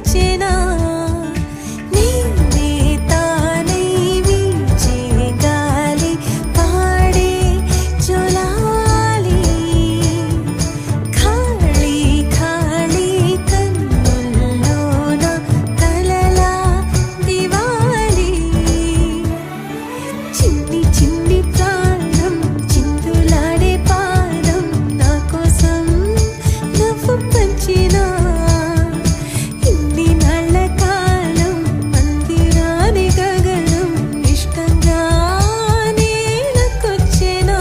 నేలకొచ్చేనా నేనే తానై వీచే గాలి పాడే జోలాలి ఖాళీ ఖాళీ కన్నుల్లోన కలలా దివాలి చిన్ని చిన్ని ప్రాణం చిందులాడే పాదం నా కోసం నవ్వు పంచినా ఇన్ని నాళ్ళ కాలం మందిరాని గగనం ఇష్టంగా నేలకొచ్చేనా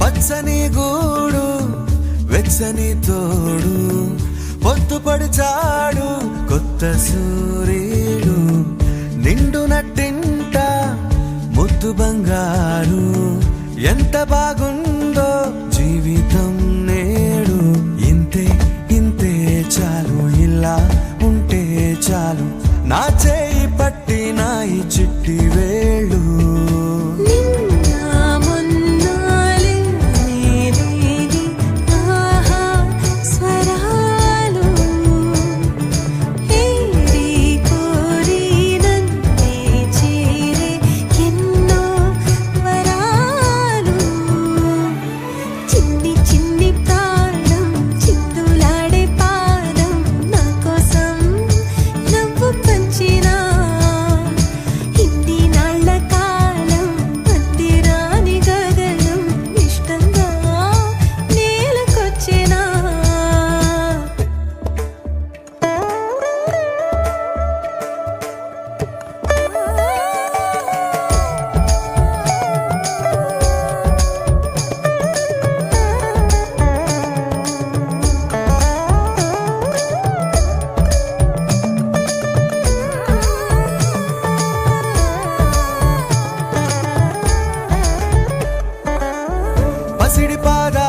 పచ్చని గూడు వెచ్చని తోడు పొద్దుపడి చాడు కొత్త సూర్యుడు నిండు నట్టింట ముద్దు బంగారు ఎంత బాగుందో జీవితం నేడు ఇంతే ఇంతే చాలు ఇలా ఉంటే చాలు నా చేయి పట్టి నా ఈ చిట్టి వేళ్ళు పసిడి పాదా